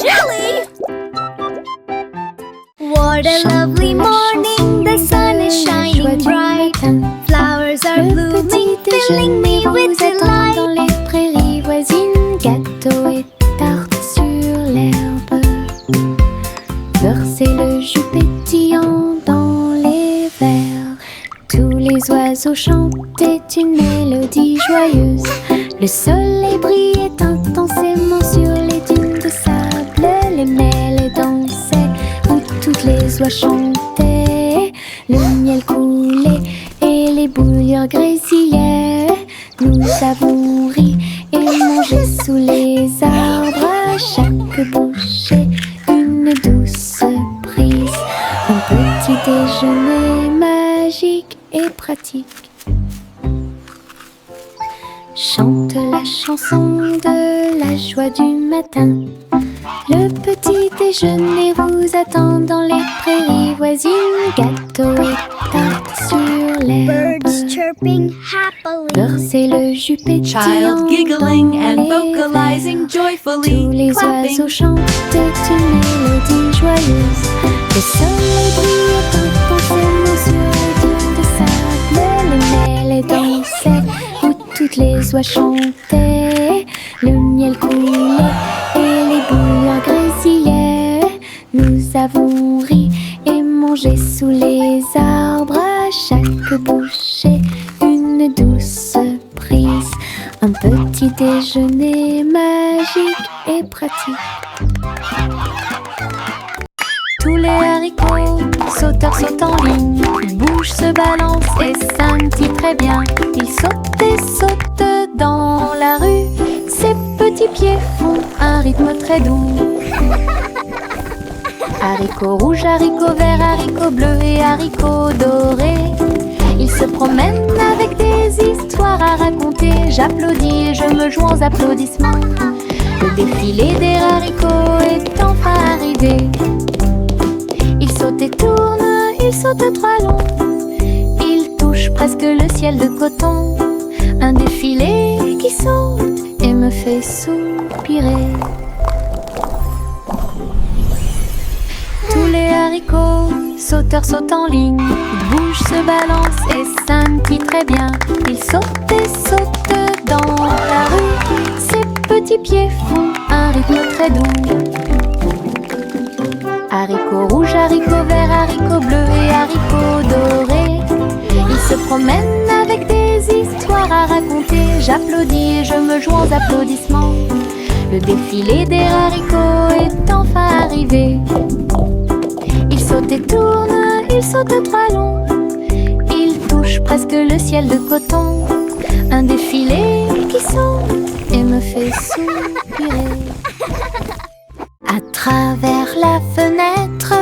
jelly! What a lovely morning, the sun is shining bright. Flowers are blooming, filling me with delight. Dans les prairies voisines, gâteaux et tartes sur l'herbe. Versez le jus pétillant dans les verres. Tous les oiseaux chantaient une mélodie joyeuse. Le soleil brillait intensément sur les dunes de sable. Les mêlées dansaient où toutes les oies chantaient. Le miel coulait et les bouillures grésillaient. Nous avons ri et mangé sous les arbres. À chaque bouchée, une douce prise. Un petit déjeuner magique et pratique. Chante la chanson de la joie du matin. Le petit déjeuner vous attend dans les prairies voisines. Gâteaux et tartes sur l'herbe. Birds chirping happily. Versez le jus pétillant Child giggling dans and les vocalizing verres. joyfully, Tous les clapping. oiseaux chantent une mélodie joyeuse. Le soleil brille intensément sur les dunes de sable. Les mêlées dansaient où toutes les oies chantaient. Le miel coulait et les bouillures grésillaient. Nous avons ri et mangé sous les arbres. À chaque bouchée, une douce prise. Un petit déjeuner magique et pratique. Tous les haricots, sauteurs sautent en ligne. Ils bougent, se balancent et scintillent très bien. Ils sautent et sautent dans la rue. Ses petits pieds font un rythme très doux. Haricots rouges, haricots verts, haricots bleus et haricots dorés. Ils se promènent avec des histoires à raconter. J'applaudis et je me joins aux applaudissements. Le défilé des haricots est enfin arrivé. Ils sautent et tournent, ils sautent trois longs. Ils touchent presque le ciel de coton. Un défilé qui saute et me fait soupirer. Tous les haricots, sauteurs sautent en ligne. Ils bougent, se balancent et scintillent très bien. Ils sautent et sautent dans la rue. Ses petits pieds font un rythme très doux. Haricots rouges, haricots verts, haricots bleus et haricots dorés. Ils se promènent avec des histoires à raconter. J'applaudis et je me joins aux applaudissements. Le défilé des haricots est enfin arrivé. Ils sautent et tournent, ils sautent trois longs. Ils touchent presque le ciel de coton. Un défilé qui saute et me fait soupirer. À travers la fenêtre,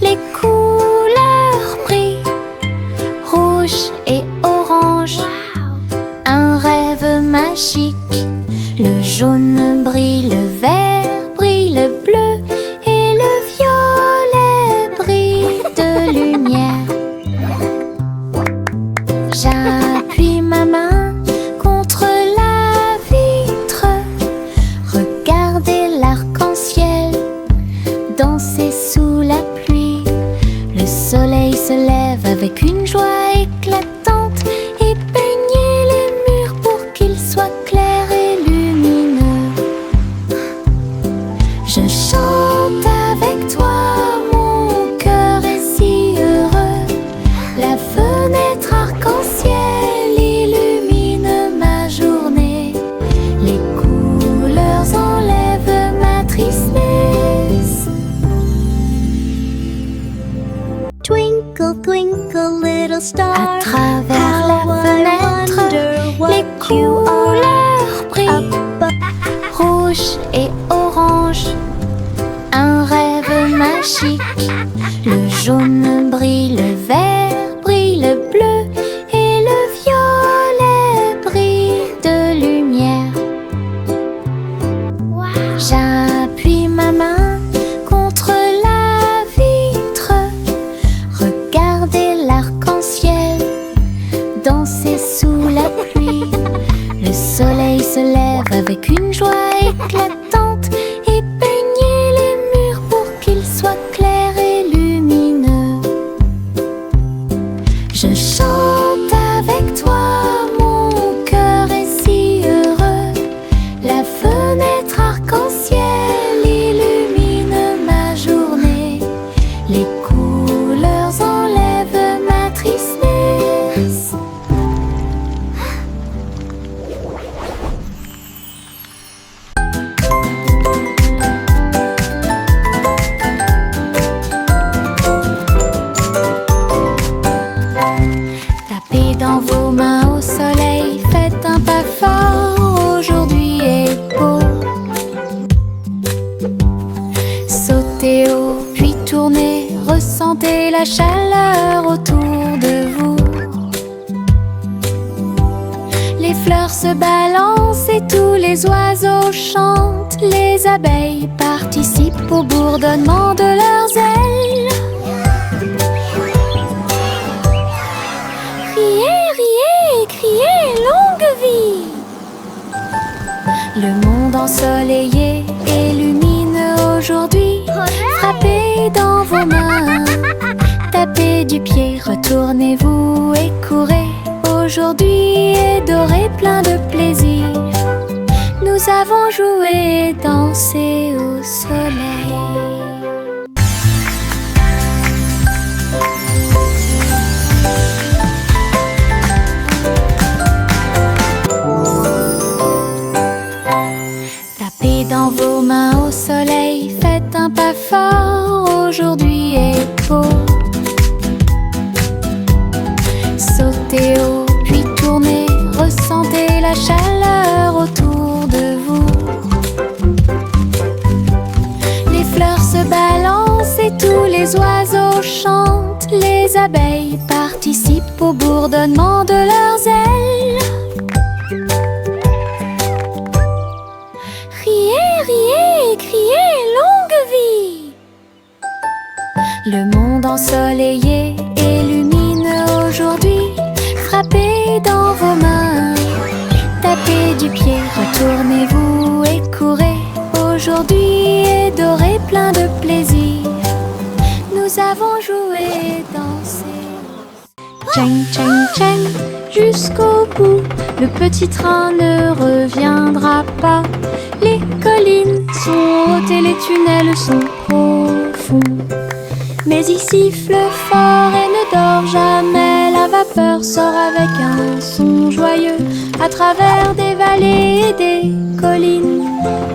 les couleurs brillent. Rouge et orange, un rêve magique. Le jaune brille, le vert brille, le bleu et le violet brille de lumière. J'appuie ma main contre la vitre. Regardez l'arc-en-ciel danser sous la pluie. Le soleil se lève avec une joie éclatante et peignez les murs pour qu'ils soient clairs et lumineux. Je chante avec toi, mon cœur est si heureux. La fenêtre arc-en-ciel illumine ma journée. Les couleurs enlèvent ma tristesse. Twinkle, twinkle, little star. À travers la How I fenêtre, wonder what les couleurs brillent. up. Rouge et orange, un rêve magique. Le jaune brille, le vert brille, le bleu et le violet brille de lumière. J'appuie ma main contre la vitre. Regardez l'arc-en-ciel danser sous la pluie. Le soleil se lève avec une joie éclatante et peignez la chaleur autour de vous. Les fleurs se balancent et tous les oiseaux chantent. Les abeilles participent au bourdonnement de leurs ailes. Riez, riez, criez, longue vie! Le monde ensoleillé et lumineux aujourd'hui. Frappez dans vos mains, tapez du pied, retournez-vous et courez. Aujourd'hui est doré, plein de plaisir. Nous avons joué et dansé au soleil. Tapez dans vos mains au soleil, faites un pas fort, aujourd'hui est beau. Sautez haut, puis tournez, ressentez la chaleur autour de vous. Les fleurs se balancent et tous les oiseaux chantent. Les abeilles participent au bourdonnement de leurs ailes. Riez, riez, criez, longue vie! Le monde ensoleillé et lumineux aujourd'hui. Frappez dans vos mains, tapez du pied, retournez-vous et courez. Aujourd'hui est doré, plein de plaisir. Nous avons joué et dansé. Tchang, tchang, tchang, jusqu'au bout. Le petit train ne reviendra pas. Les collines sont hautes et les tunnels sont profonds. Mais il siffle fort et ne dort jamais. La vapeur sort avec un son joyeux à travers des vallées et des collines.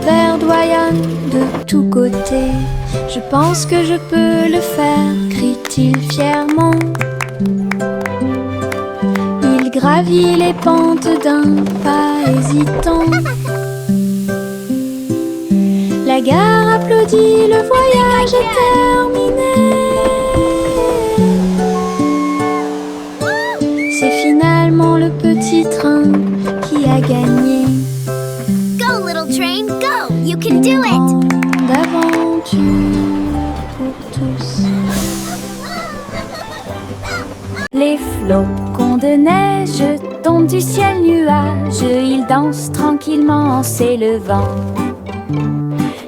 Verdoyant de tous côtés. Je pense que je peux le faire, crie-t-il fièrement. Il gravit les pentes d'un pas hésitant. La gare applaudit, le voyage est terminé. C'est finalement le petit train qui a gagné. Go, little train, go! You can do it! Grande aventure pour tous. Les flocons de neige tombent du ciel nuage. Ils dansent tranquillement en s'élevant.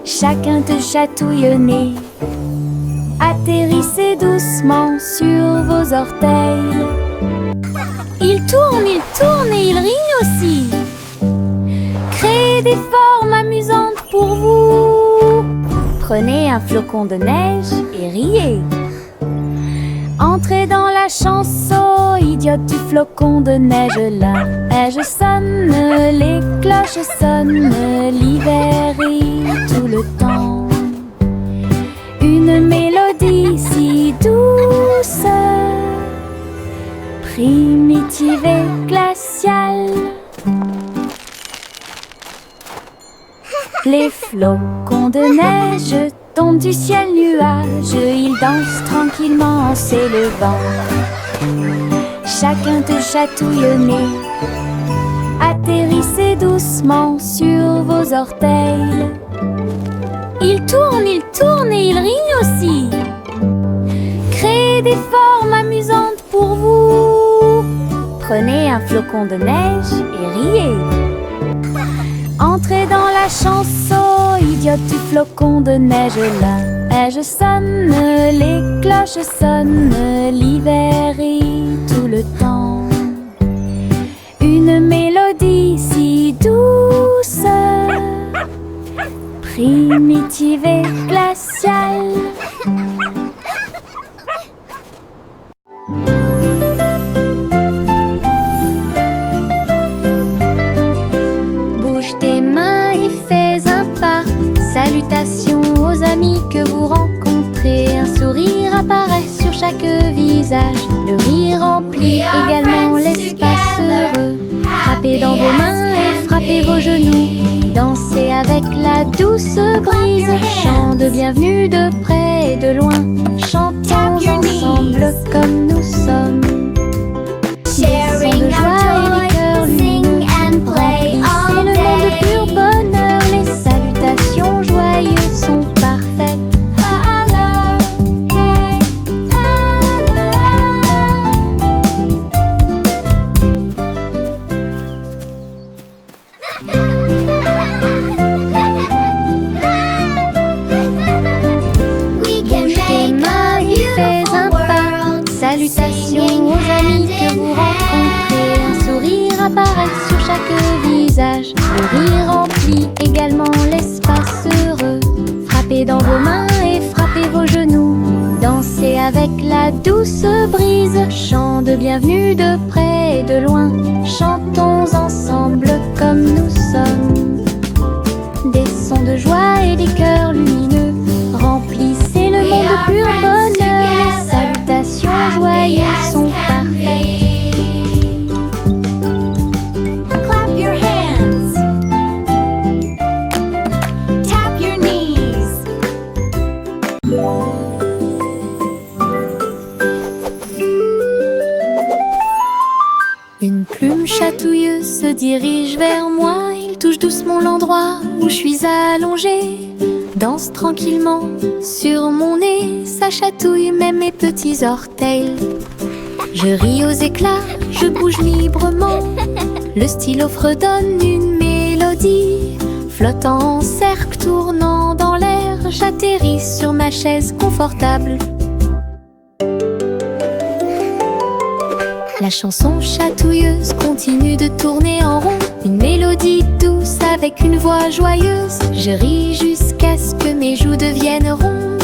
Chacun te chatouille au nez. Atterrissez doucement sur vos orteils. Il tourne et il rigne aussi. Créez des formes amusantes pour vous. Prenez un flocon de neige et riez. Entrez dans la chanson idiote du flocon de neige. La neige sonne, les cloches sonnent. L'hiver rit tout le temps. Une mélodie si douce, primitive et glaciale. Les flocons de neige tombent du ciel nuage. Ils dansent tranquillement en s'élevant. Chacun te chatouille au nez. Atterrissez doucement sur vos orteils. Il tourne et il rigne aussi. Créez des formes amusantes pour vous. Prenez un flocon de neige et riez. Entrez dans la chanson idiote du flocon de neige. La neige sonne, les cloches sonnent. L'hiver rit tout le temps. Une mélodie si douce, primitive et glaciale. Bouge tes mains et fais un pas. Salutations aux amis que vous rencontrez. Un sourire apparaît sur chaque visage. Le rire remplit également l'espace heureux. Frappez dans vos mains et frappez vos genoux. Dansez avec la douce brise. Chant de bienvenue de près et de loin. Chantons ensemble. ensemble comme nous sommes. Sharing Des sons de joie our et des cœurs joy, sing and play C'est all le monde de pur day. bonheur, les salutations joyeuses sont parfaites. Hello, hey, We can Bouge tes make mains a et fais un beautiful pas. world. Salutations aux amis que vous rencontrez. Un sourire apparaît sur chaque visage. Le rire remplit également l'espace heureux. Frappez dans vos mains et frappez vos genoux. Dansez avec la douce brise. Chant de bienvenue de près et de loin. Chantons ensemble comme nous sommes. Des sons de joie et des cœurs lumineux remplissez le monde de pur bonheur. Les salutations joyeuses sont parfaites. Clap your hands. Tap your knees. Une plume chatouilleuse se dirige vers moi. Il touche doucement l'endroit où je suis allongée. Danse tranquillement sur mon nez. Ça chatouille même mes petits orteils. Je ris aux éclats, je bouge librement. Le stylo fredonne une mélodie. Flottant en cercle, tournant dans l'air, j'atterris sur ma chaise confortable. La chanson chatouilleuse continue de tourner en rond. Une mélodie douce avec une voix joyeuse. Je ris jusqu'à ce que mes joues deviennent rondes.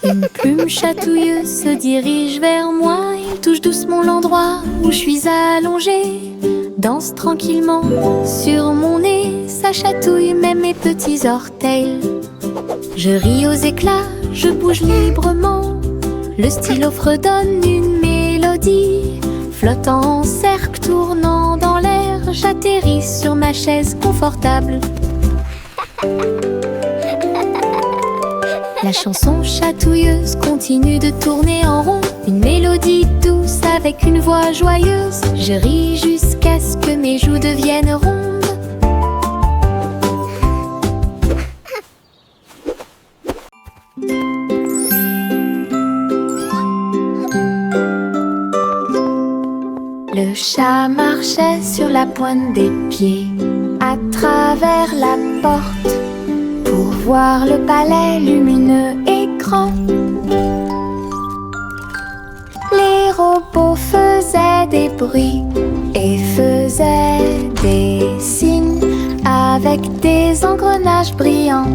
Une plume chatouilleuse se dirige vers moi. Il touche doucement l'endroit où je suis allongée. Danse tranquillement sur mon nez. Ça chatouille même mes petits orteils. Je ris aux éclats, je bouge librement. Le stylo fredonne une mélodie. Flottant en cercle, tournant dans l'air, j'atterris sur ma chaise confortable. La chanson chatouilleuse continue de tourner en rond. Une mélodie douce avec une voix joyeuse. Je ris jusqu'à ce que mes joues deviennent rondes. Le chat marchait sur la pointe des pieds à travers la porte pour voir le palais lumineux et grand. Les robots faisaient des bruits et faisaient des signes avec des engrenages brillants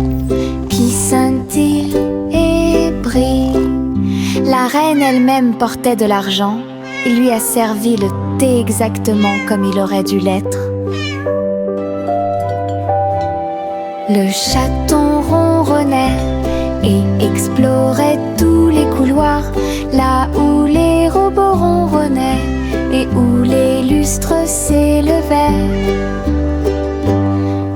qui scintillent et brillent. La reine elle-même portait de l'argent. Il lui a servi le thé exactement comme il aurait dû l'être. Le chaton ronronnait et explorait tous les couloirs, là où les robots ronronnaient et où les lustres s'élevaient.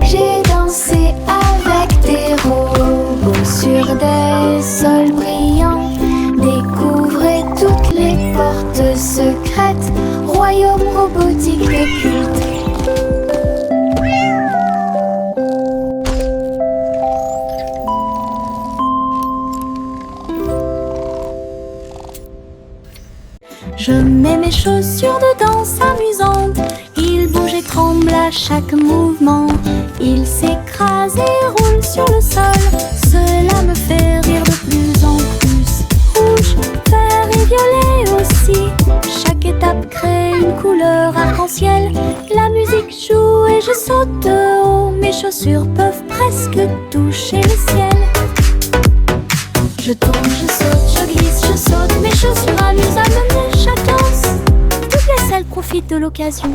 J'ai dansé avec des robots sur des sols brillants. Découvrez toutes les portes secrètes, royaume robotique de culte. Je mets mes chaussures de danse amusantes. Ils bougent et tremblent à chaque mouvement. Ils s'écrasent et roulent sur le sol. Cela me fait rire de plus en plus. Rouge, vert et violet aussi. Chaque étape crée une couleur arc-en-ciel. La musique joue et je saute de haut. Mes chaussures peuvent presque toucher le ciel. Je tourne, je saute, je glisse, je saute. Mes chaussures amusent à mener chaque danse. Toutes les selles profitent de l'occasion.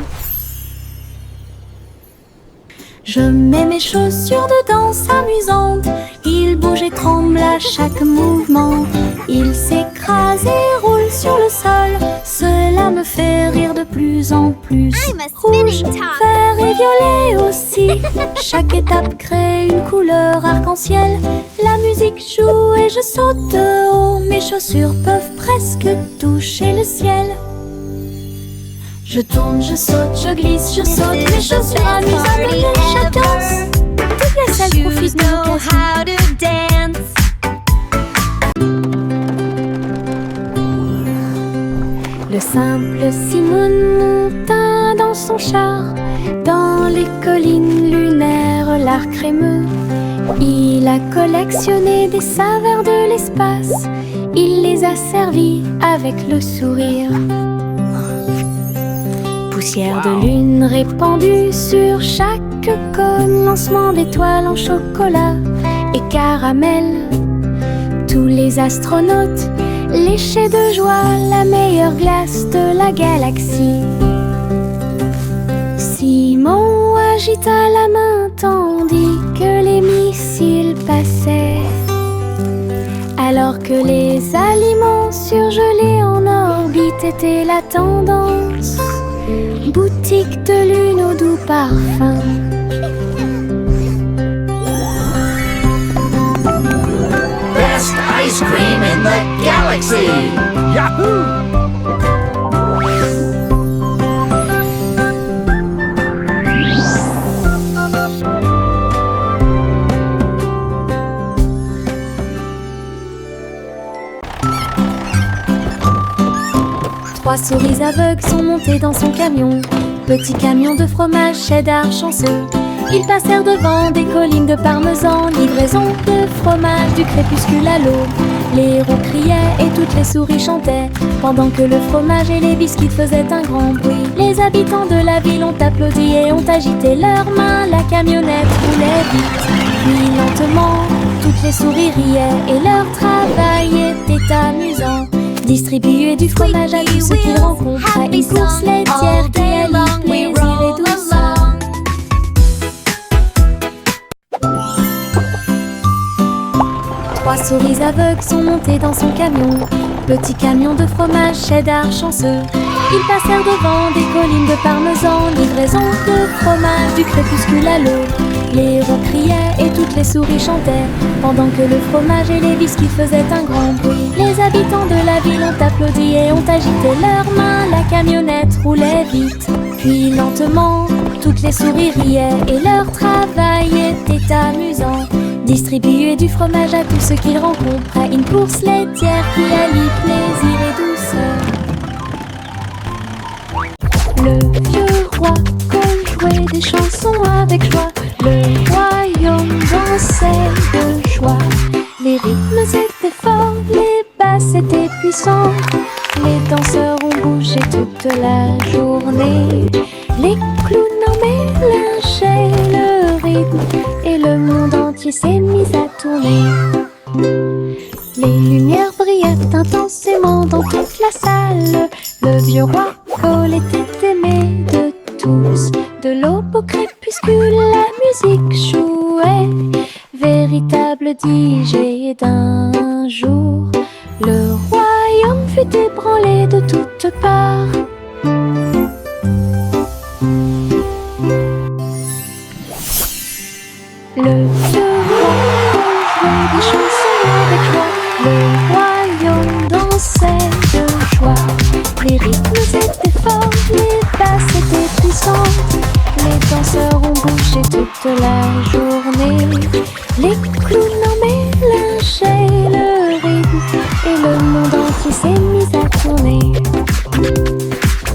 Je mets mes chaussures de danse amusantes. Ils bougent et tremblent à chaque mouvement. Ils s'écrasent et roulent sur le sol. Cela me fait rire de plus en plus. I'm a Chaque étape crée une couleur arc-en-ciel. La musique joue et je saute de haut. Mes chaussures peuvent presque toucher le ciel. Je tourne, je saute, je glisse, je saute. Mes chaussures amusent à me je danse. Toutes les salles profitent de l'occasion. how to dance. Le simple Simone monta dans son char, dans les collines lunaires, l'art crémeux. Il a collectionné des saveurs de l'espace, il les a servis avec le sourire. Poussière de lune répandue sur chaque cône, lancement d'étoiles en chocolat et caramel. Tous les astronautes léchaient de joie la meilleure glace de la galaxie. Simon agita la main tandis que les missiles passaient. Alors que les aliments surgelés en orbite étaient la tendance. Boutique de lune au doux parfum. Best ice cream in the galaxy! Yahoo! 3 souris aveugles sont montées dans son camion. Petit camion de fromage cheddar chanceux. Ils passèrent devant des collines de parmesan. Livraison de fromage du crépuscule à l'aube. Les héros criaient et toutes les souris chantaient, pendant que le fromage et les biscuits faisaient un grand bruit. Les habitants de la ville ont applaudi et ont agité leurs mains. La camionnette roulait vite, puis lentement. Toutes les souris riaient et leur travail était amusant. Distribuer du fromage à tous ceux qu'ils rencontrent à une course laitière qui allie plaisir et douceur. Trois souris aveugles sont montées dans son camion. Petit camion de fromage cheddar chanceux. Ils passèrent devant des collines de parmesan. Livraison de fromage du crépuscule à l'aube. Les héros criaient et toutes les souris chantaient, pendant que le fromage et les biscuits faisaient un grand bruit. Les habitants de la ville ont applaudi et ont agité leurs mains. La camionnette roulait vite, puis lentement. Toutes les souris riaient et leur travail était amusant. Distribuer du fromage à tous ceux qu'ils rencontrent à une course laitière qui allie plaisir et douceur. Le vieux roi jouait des chansons avec joie. Le royaume dansait de joie. Les rythmes étaient forts, les basses étaient puissantes. Les danseurs ont bougé toute la journée. Les clowns en mélangeaient le rythme et le monde entier s'est mis à tourner. Les lumières brillaient intensément dans toute la salle. Le vieux roi Cole était aimé de tous. De l'aube au crépuscule, la musique jouait. Véritable DJ d'un jour. Le royaume fut ébranlé de toutes parts. Le vieux roi jouait des chansons avec joie. Le royaume dansait de joie. Les rythmes étaient forts, les basses étaient puissantes. Les danseurs ont bougé toute la journée. Les clowns en mélangeaient le rythme et le monde entier s'est mis à tourner.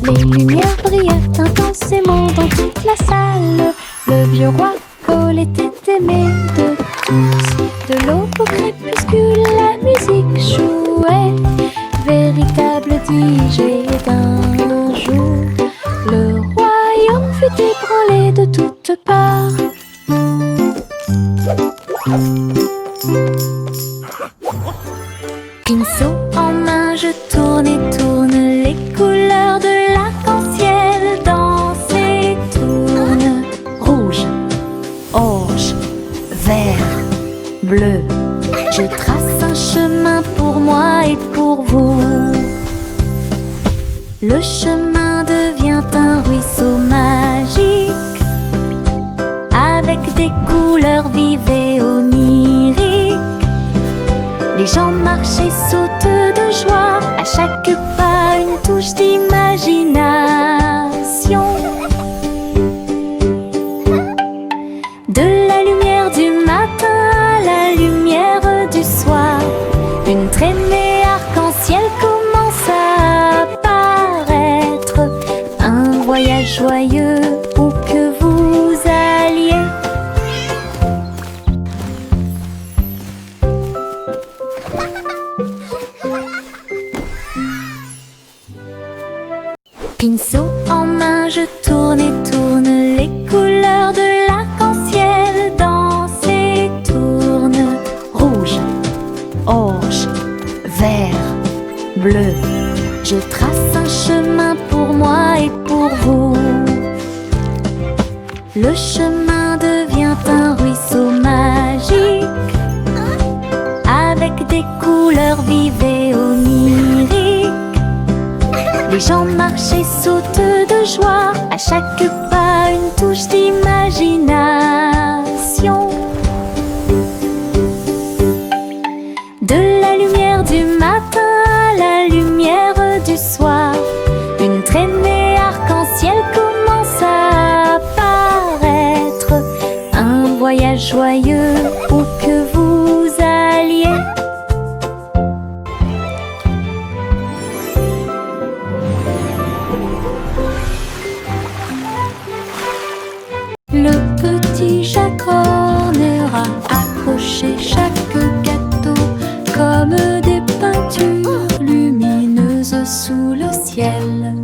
Les lumières brillaient intensément dans toute la salle. Le vieux roi Cole était aimé de tous. De l'aube au crépuscule, la musique jouait. Véritable DJ d'un jour. Le royaume fut ébranlé de toutes parts. Pinceau en main, je tourne et tourne. Les couleurs de l'arc-en-ciel dansent et tournent. Rouge, orange, vert, bleu. Je trace un chemin pour moi et pour vous. Le chemin devient un ruisseau magique, avec des Une traînée arc-en-ciel commence à apparaître. Un voyage joyeux où que vous alliez. Pinceau en main, je tourne et tourne les couleurs de l'arc-en-ciel. Dansent et tournent. Rouge, orange, vert, bleu. Je trace un chemin pour moi et pour vous. Le chemin devient un ruisseau magique, avec des couleurs vives et oniriques. Les gens marchent et sautent de joie, à chaque pas une touche d'imagination. De la lumière du matin à la lumière du soir, une traînée arc-en-ciel commence à apparaître. Un voyage joyeux où que vous alliez. Le petit Jacques ornera, accroché chaque gâteau comme des peintures lumineuses sous le ciel.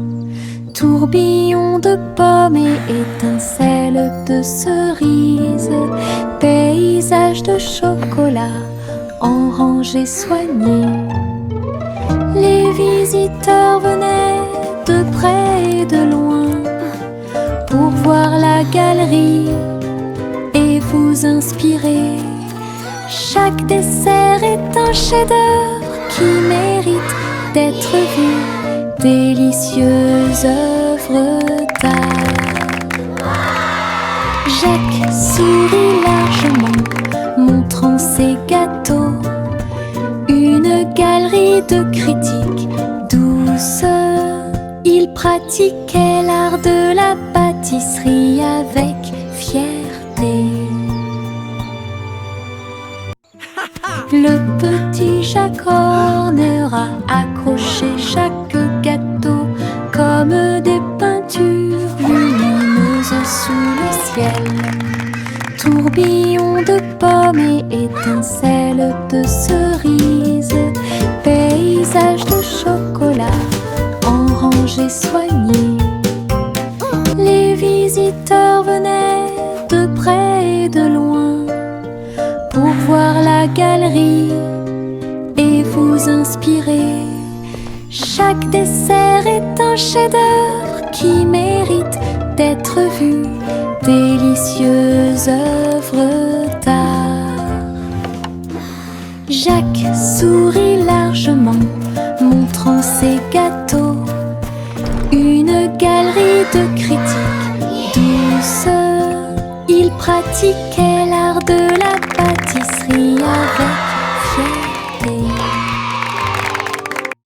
Tourbillon de pommes et étincelles de cerises, paysage de chocolat en rangées soignées. Les visiteurs venaient de près et de loin pour voir la galerie et vous inspirer. Chaque dessert est un chef-d'œuvre qui mérite d'être vu. Délicieuses œuvres d'art. Jacques sourit largement, montrant ses gâteaux. Une galerie de critiques douce. Il pratiquait l'art de la pâtisserie avec fierté. Le petit Jacques ornera, accroché chaque gâteau comme des peintures lumineuses sous le ciel. Tourbillon de pommes et étincelles de cerises, paysage de chocolat en rangées soignées. Les visiteurs venaient de près et de loin pour voir la galerie et vous inspirer. Chaque dessert est un chef-d'œuvre qui mérite d'être vu. Délicieuses œuvres d'art. Jacques sourit largement, montrant ses gâteaux. Une galerie de critiques douce. Il pratiquait l'art de la pâtisserie avec fierté.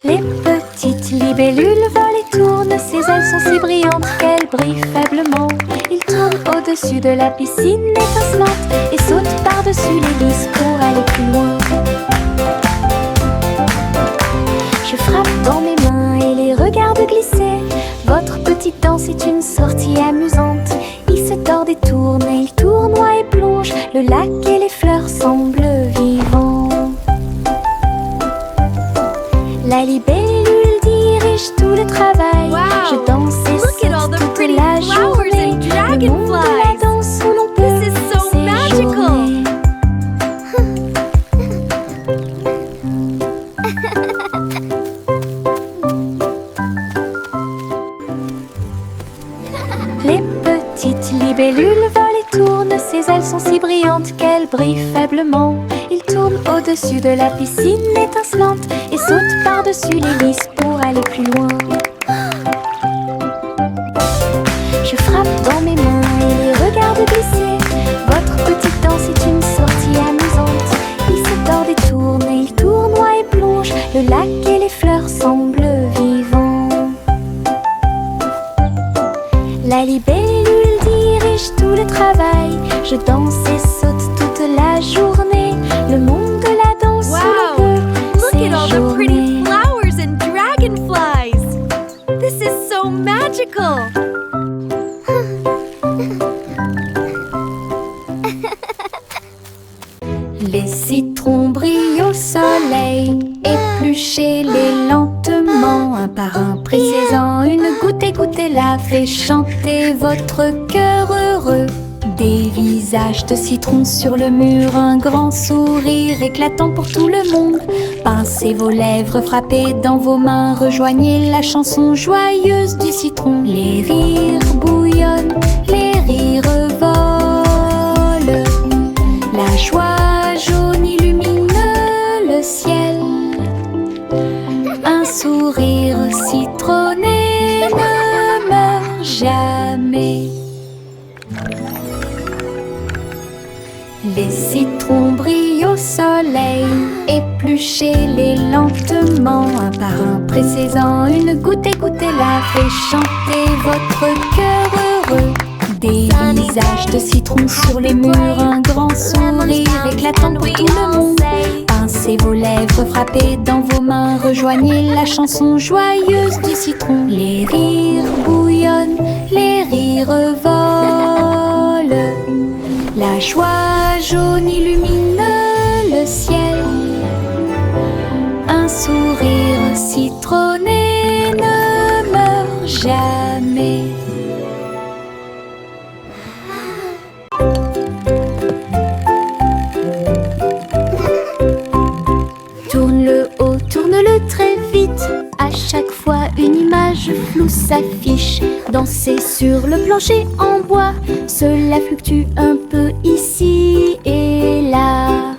Les petites libellules volent et tournent, ses ailes sont si brillantes qu'elles brillent faiblement. Il tourne au-dessus de la piscine étincelante et saute par-dessus les lisses pour aller plus loin. Je frappe dans mes mains et les regarde glisser. Votre petite danse est une sortie amusante. Il se tord et tourne, et il tournoie et plonge. Le lac et les fleurs semblent vivants. La libellule dirige tout le travail. Je danse et saute toute la journée. Le monde de la danse où l'on peut séjourner. Les petites libellules volent et tournent, ses ailes sont si brillantes qu'elles brillent faiblement. Il tourne au-dessus de la piscine étincelante et saute par-dessus les lisses pour aller plus loin. Je frappe dans mes mains et les regarde glisser. Votre petite danse est une sortie amusante. Il se tord et tourne, et il tournoie et plonge. Le lac et les fleurs semblent vivants. La libellule dirige tout le travail. Je danse et saute toute la journée. Le monde de la danse où l'on peut épluchez-les lentement, un par un, pressez-en une goutte, égouttez-la, fait chanter votre cœur heureux. Des visages de citron sur le mur, un grand sourire éclatant pour tout le monde. Pincez vos lèvres, frappez dans vos mains, rejoignez la chanson joyeuse du citron. Les rires bouillonnent, les rires volent, la joie jaune illumine le ciel. Un sourire citronné ne meurt jamais. Les citrons brillent au soleil, épluchez-les lentement, un par un, pressez-en une goutte, égouttez-la, fait chanter votre cœur heureux. Des visages de citron sur les murs, un grand sourire éclatant pour tout le monde. Pincez vos lèvres, frappez dans vos mains, rejoignez la chanson joyeuse du citron. Les rires bouillonnent, les rires volent, la joie jaune illumine le ciel. Un sourire citronné ne meurt jamais. Tourne-le haut, tourne-le très vite. À chaque fois une image floue s'affiche. Danser sur le plancher en bois, cela fluctue un peu ici et là.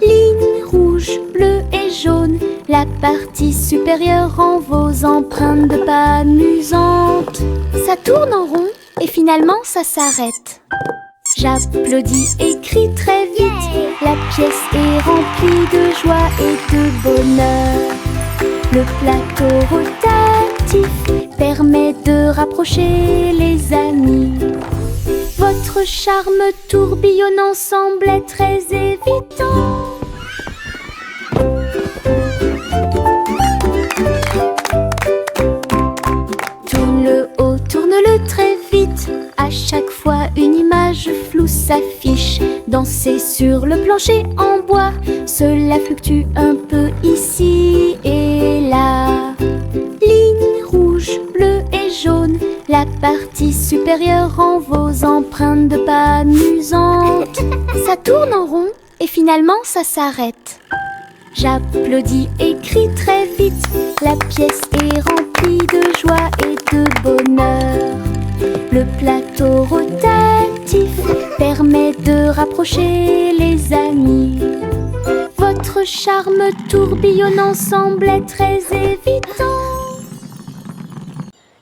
Ligne rouge, bleue et jaune, la partie supérieure rend vos empreintes de pas amusantes. Ça tourne en rond et finalement ça s'arrête. J'applaudis et crie très vite. La pièce est remplie de joie et de bonheur. Le plateau rotatif permet de rapprocher les amis. Votre charme tourbillonnant semble très évident. Tourne-le haut, tourne-le très vite. À chaque fois une image floue s'affiche. Danser sur le plancher en bois, cela fluctue un peu ici et là. Ligne rouge, bleue et jaune, la partie supérieure rend vos empreintes de pas amusantes. Ça tourne en rond et finalement ça s'arrête. J'applaudis et crie très vite. La pièce est remplie de joie et de bonheur. Le plateau rotatif permet de rapprocher les amis. Votre charme tourbillonnant semble très évident.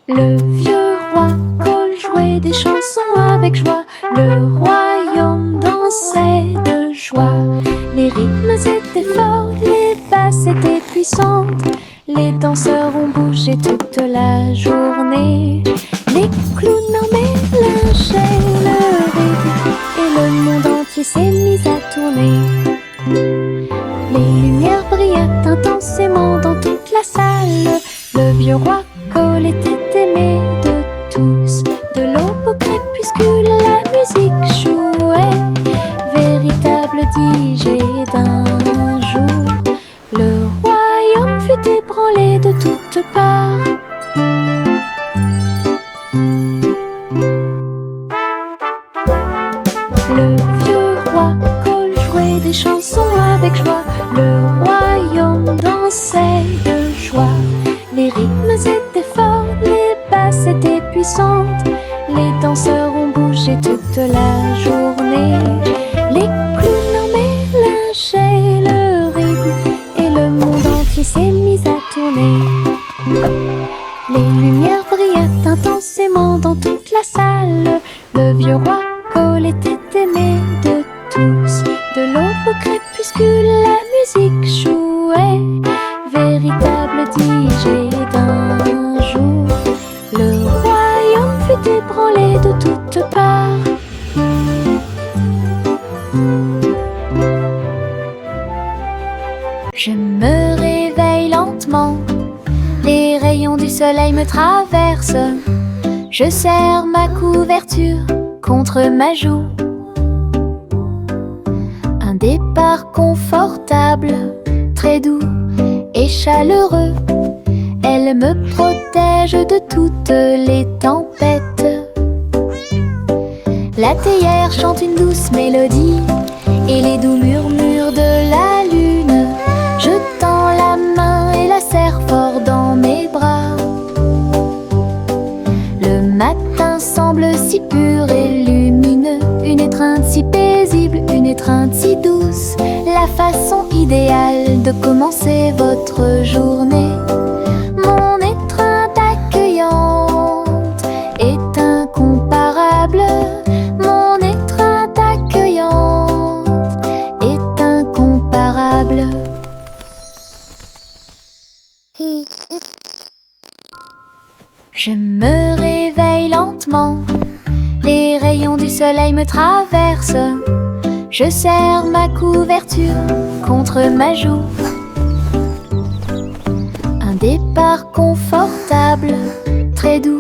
Le vieux roi Cole jouait des chansons avec joie. Le royaume dansait de joie. Les rythmes étaient forts, les basses étaient puissantes. Les danseurs ont bougé toute la journée. Les clowns en mélangeaient le rythme et le monde entier s'est mis à tourner. Les lumières brillaient intensément dans toute la salle. Le vieux roi Cole était aimé de tous. De l'aube au crépuscule, la musique jouait. Véritable DJ d'un jour. Le royaume fut ébranlé de toutes parts. Le vieux roi Cole jouait des chansons avec joie. Le royaume dansait de joie. Les rythmes étaient forts, les basses étaient puissantes. Les danseurs ont bougé toute la journée. Les clowns en mélangeaient le rythme et le monde entier s'est mis à tourner. Les lumières brillaient intensément dans toute la salle. Le vieux roi Cole était aimé de tous. De l'aube au crépuscule, la musique jouait. Véritable DJ d'un jour. Le royaume fut ébranlé de toutes parts. Je me réveille lentement. Les rayons du soleil me traversent. Je serre ma couverture contre ma joue. Un départ confortable, très doux et chaleureux. Elle me protège de toutes les tempêtes. La théière chante une douce mélodie et les doux murmures de la lune. Je tends la main et la serre fort dans mes bras. Le matin semble si pur et lumineux, une étreinte si paisible, une étreinte si douce, la façon idéale de commencer votre journée. Mon étreinte accueillante est incomparable. Mon étreinte accueillante est incomparable. Je me réveille lentement, les rayons du soleil me traversent. Je serre ma couverture contre ma joue. Un départ confortable, très doux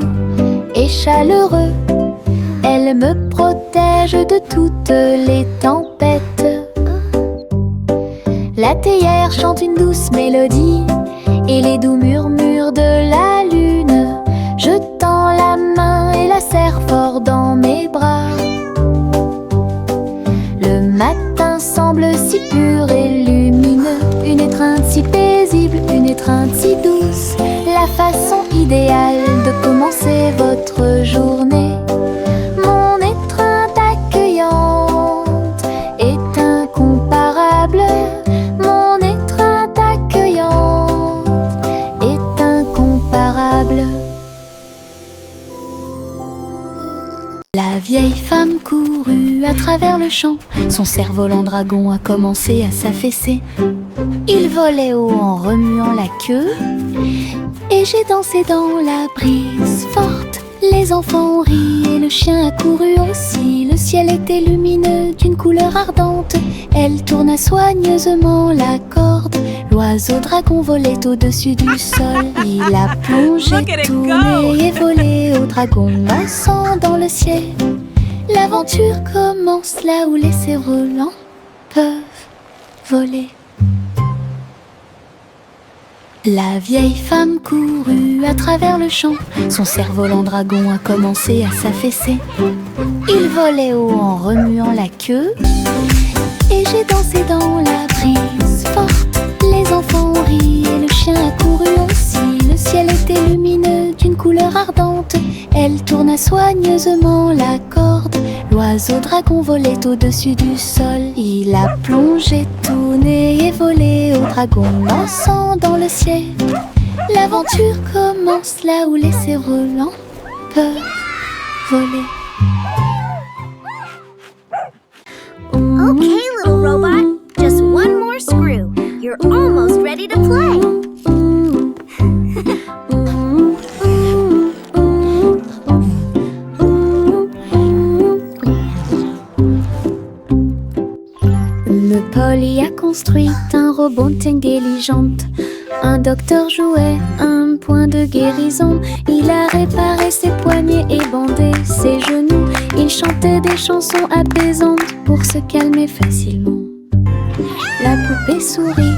et chaleureux. Elle me protège de toutes les tempêtes. La théière chante une douce mélodie et les doux murmures de la lune. Je tends la main et la serre fort dans mes bras. Le matin semble si pur et lumineux, une étreinte si paisible, une étreinte si douce, la façon idéale de commencer votre journée. Mon étreinte accueillante est incomparable. Mon étreinte accueillante est incomparable. La vieille femme courut à travers le champ. Son cerf-volant dragon a commencé à s'affaisser. Il volait haut en remuant la queue et j'ai dansé dans la brise forte. Les enfants ont ri et le chien a couru aussi. Le ciel était lumineux d'une couleur ardente. Elle tourna soigneusement la corde. L'oiseau dragon volait au-dessus du sol. Il a plongé, tourné et volé au dragon dansant dans le ciel. L'aventure commence là où les cerfs-volants peuvent voler. La vieille femme courut à travers le champ. Son cerf-volant dragon a commencé à s'affaisser. Il volait haut en remuant la queue et j'ai dansé dans la brise forte. Les enfants ont ri et le chien a couru aussi. Le ciel était lumineux d'une couleur ardente. Elle tourna soigneusement la corde. L'oiseau dragon volait au-dessus du sol. Il a plongé, tourné et volé au dragon dansant dans le ciel. L'aventure commence là où les cerfs-volants peuvent voler. Okay, little robot, just one more screw. You're almost ready to play. Polly a construit un robot intelligente. Un docteur jouait un point de guérison. Il a réparé ses poignets et bandé ses genoux. Il chantait des chansons apaisantes pour se calmer facilement. La poupée sourit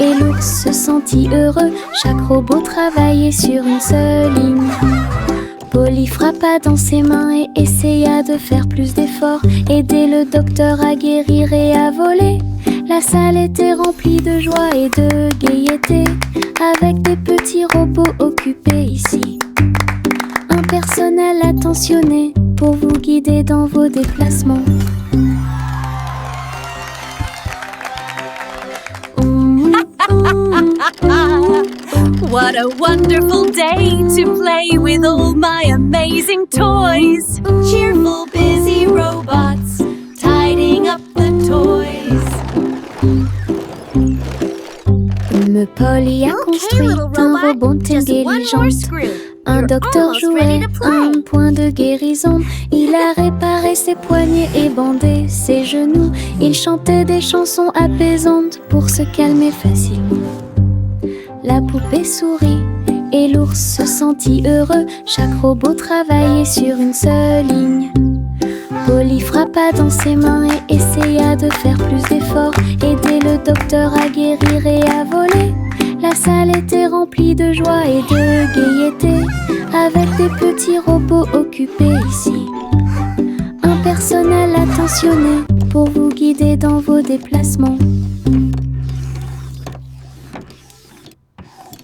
et l'ours se sentit heureux. Chaque robot travaillait sur une seule ligne. Polly frappa dans ses mains et essaya de faire plus d'efforts. Aider le docteur à guérir et à voler. La salle était remplie de joie et de gaieté, avec des petits robots occupés ici. Un personnel attentionné pour vous guider dans vos déplacements. What a wonderful day to play with all my amazing toys. Cheerful, busy robots, tidying up the toys. Polly a construit un robot intelligent. Un docteur jouait un point de guérison. Il a réparé ses poignets et bandé ses genoux. Il chantait des chansons apaisantes pour se calmer facilement. La poupée sourit et l'ours se sentit heureux. Chaque robot travaillait sur une seule ligne. Polly frappa dans ses mains et essaya de faire plus d'efforts. Aider le docteur à guérir et à voler. La salle était remplie de joie et de gaieté, avec des petits robots occupés ici. Un personnel attentionné pour vous guider dans vos déplacements.